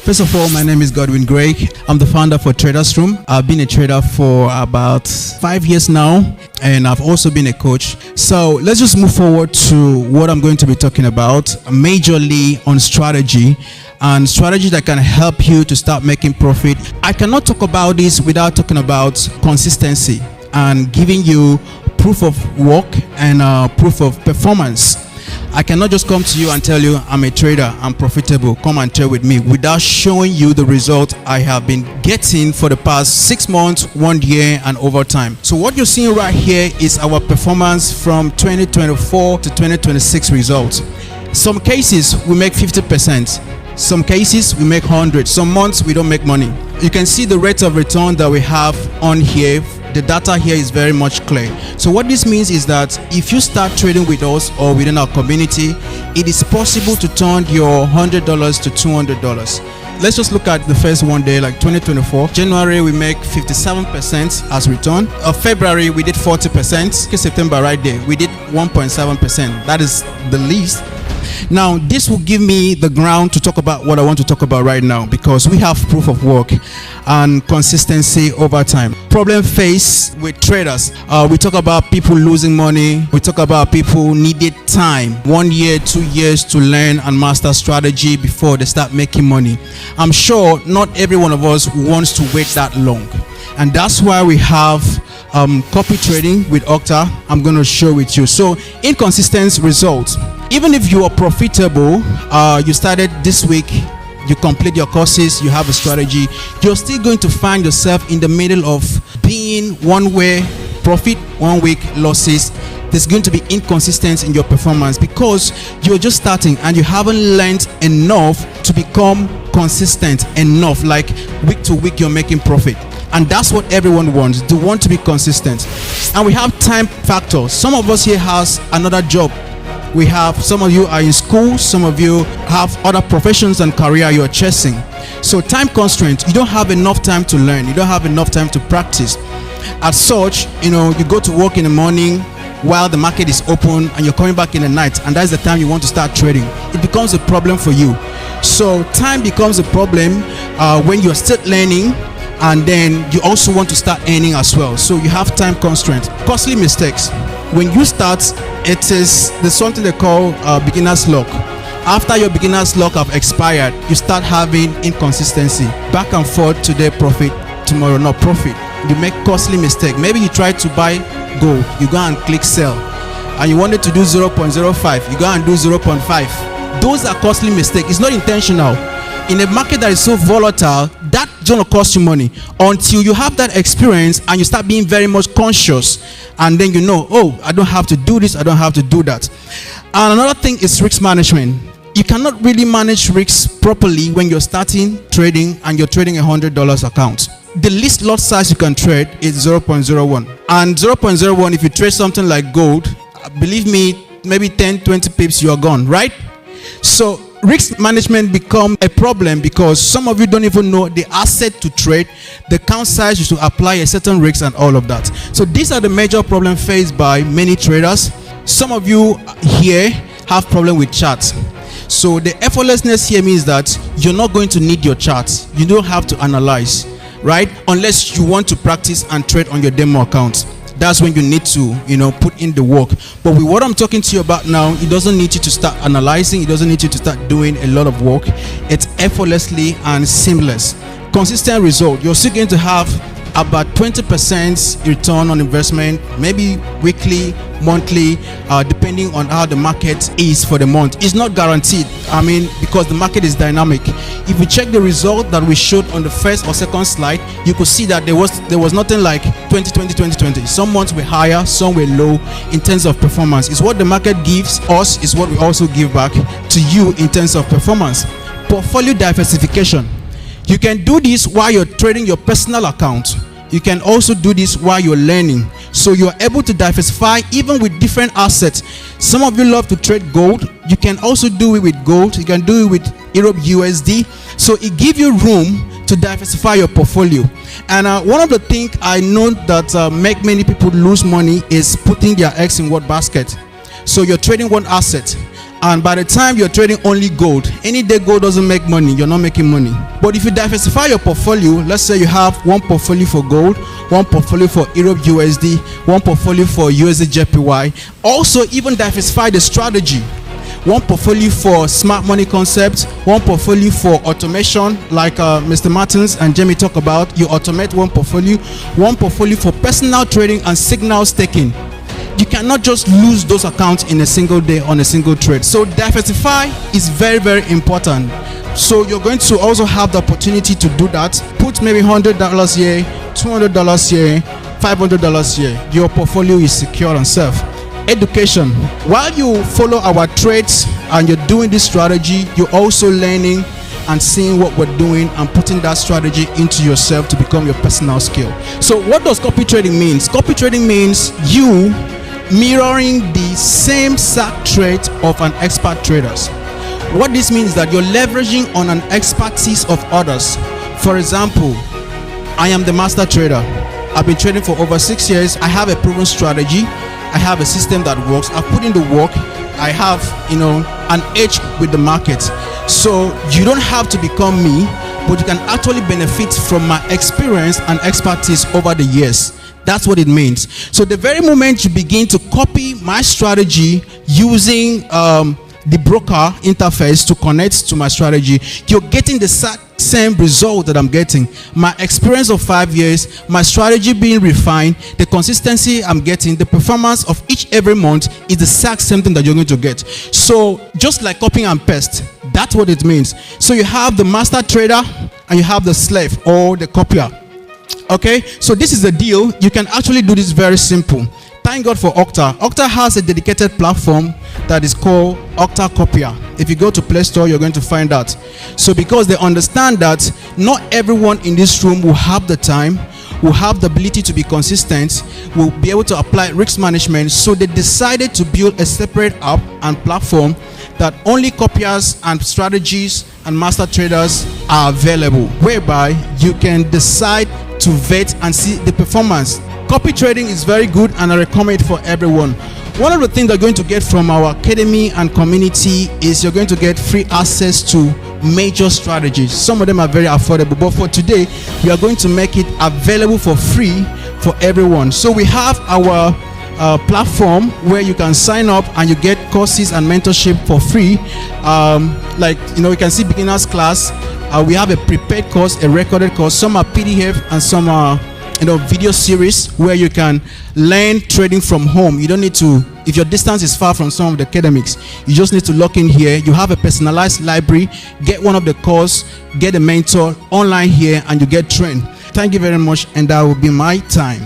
First of all, my name is Godwin Gregg. I'm the founder for Traders Room. I've been a trader for about 5 years now, and I've also been a coach. So let's just move forward to what I'm going to be talking about, majorly on strategy, and strategy that can help you to start making profit. I cannot talk about this without talking about consistency and giving you proof of work and proof of performance. I cannot just come to you and tell you I'm a trader, I'm profitable, come and trade with me, without showing you the result I have been getting for the past 6 months, 1 year, and over time. So what you're seeing right here is our performance from 2024 to 2026 results. Some cases we make 50%, some cases we make 100, some months we don't make money. You can see the rate of return that we have on here. The data here is very much clear. So what this means is that if you start trading with us or within our community, it is possible to turn your $100 to $200. Let's just look at the first 1 day, like 2024. January we make 57% as return. February we did 40%. September right there we did 1.7%. That is the least. Now this will give me the ground to talk about what I want to talk about right now, because we have proof of work and consistency over time. Problem faced with traders, we talk about people losing money, we talk about people needed time, 1 year, 2 years to learn and master strategy before they start making money. I'm sure not every one of us wants to wait that long, and that's why we have copy trading with Okta. I'm going to show with you. So inconsistent results. Even if you are profitable, you started this week, you complete your courses, you have a strategy, you're still going to find yourself in the middle of being 1 way profit, 1 week losses. There's going to be inconsistency in your performance because you're just starting and you haven't learned enough to become consistent enough, like week to week you're making profit. And that's what everyone wants. They want to be consistent. And we have time factor. Some of us here has another job. We have, some of you are in school, some of you have other professions and career you're chasing. So time constraint, you don't have enough time to learn, you don't have enough time to practice. As such, you go to work in the morning while the market is open, and you're coming back in the night, and that's the time you want to start trading. It becomes a problem for you. So time becomes a problem when you're still learning, and then you also want to start earning as well. So you have time constraint. Costly mistakes. When you start, there's something they call beginner's luck. After your beginner's luck have expired, you start having inconsistency. Back and forth, today profit, tomorrow not profit. You make costly mistake. Maybe you try to buy gold, you go and click sell, and you wanted to do 0.05, you go and do 0.5. Those are costly mistake. It's not intentional. In a market that is so volatile, that's gonna cost you money until you have that experience and you start being very much conscious, and then oh, I don't have to do this, I don't have to do that. And another thing is risk management. You cannot really manage risks properly when you're starting trading and you're trading $100 account. The least lot size you can trade is 0.01, and 0.01, if you trade something like gold, believe me, maybe 10-20 pips, you're gone, right? So risk management become a problem because some of you don't even know the asset to trade, the count size you should apply a certain risk, and all of that. So these are the major problems faced by many traders. Some of you here have problem with charts. So the effortlessness here means that you're not going to need your charts. You don't have to analyze, right? Unless you want to practice and trade on your demo account. That's when you need to, put in the work. But with what I'm talking to you about now, it doesn't need you to start analyzing. It doesn't need you to start doing a lot of work. It's effortlessly and seamless. Consistent result. You're still going to have about 20% return on investment, maybe weekly, monthly, depending on how the market is for the month. It's not guaranteed, because the market is dynamic. If you check the result that we showed on the first or second slide, you could see that there was nothing like 2020. Some months were higher, some were low in terms of performance. It's what the market gives us, is what we also give back to you in terms of performance. Portfolio diversification. You can do this while you're trading your personal account. You can also do this while you're learning. So you're able to diversify even with different assets. Some of you love to trade gold. You can also do it with gold. You can do it with Europe USD. So it gives you room to diversify your portfolio. And one of the things I know that make many people lose money is putting their eggs in one basket. So you're trading one asset And by the time you're trading only gold, any day gold doesn't make money, you're not making money. But if you diversify your portfolio, let's say you have one portfolio for gold, one portfolio for Europe USD, one portfolio for USD JPY. Also, even diversify the strategy. One portfolio for smart money concepts, one portfolio for automation, like Mr. Martins and Jamie talk about. You automate one portfolio for personal trading and signal staking. You cannot just lose those accounts in a single day on a single trade. So diversify is very, very important. So you're going to also have the opportunity to do that. Put maybe $100 here, $200 here, $500 here. Your portfolio is secure and safe. Education. While you follow our trades and you're doing this strategy, you're also learning and seeing what we're doing and putting that strategy into yourself to become your personal skill. So what does copy trading means? Copy trading means you mirroring the same exact trait of an expert traders. What this means is that you're leveraging on an expertise of others. For example, I am the master trader. I've been trading for over 6 years. I have a proven strategy. I have a system that works. I've put in the work. I have, an edge with the market. So you don't have to become me, but you can actually benefit from my experience and expertise over the years. That's what it means. So the very moment you begin to copy my strategy using the broker interface to connect to my strategy, you're getting the same result that I'm getting. My experience of 5 years, my strategy being refined, the consistency I'm getting, the performance of every month is the exact same thing that you're going to get. So just like copying and paste, that's what it means. So you have the master trader and you have the slave or the copier. Okay, so this is the deal. You can actually do this very simple. Thank God for Okta. Okta has a dedicated platform that is called Okta Copier. If you go to Play Store, you're going to find that. So because they understand that not everyone in this room will have the time, will have the ability to be consistent, will be able to apply risk management, so they decided to build a separate app and platform that only copiers and strategies and master traders are available, whereby you can decide to vet and see the performance. Copy trading is very good and I recommend it for everyone. One of the things you're going to get from our academy and community is you're going to get free access to major strategies. Some of them are very affordable, but for today we are going to make it available for free for everyone. So we have our platform where you can sign up and you get courses and mentorship for free. You can see beginners class. We have a prepared course, a recorded course. Some are PDF and some are video series where you can learn trading from home. You don't need to, if your distance is far from some of the academics, you just need to log in here. You have a personalized library, get one of the course, get a mentor online here, and you get trained. Thank you very much, and that will be my time.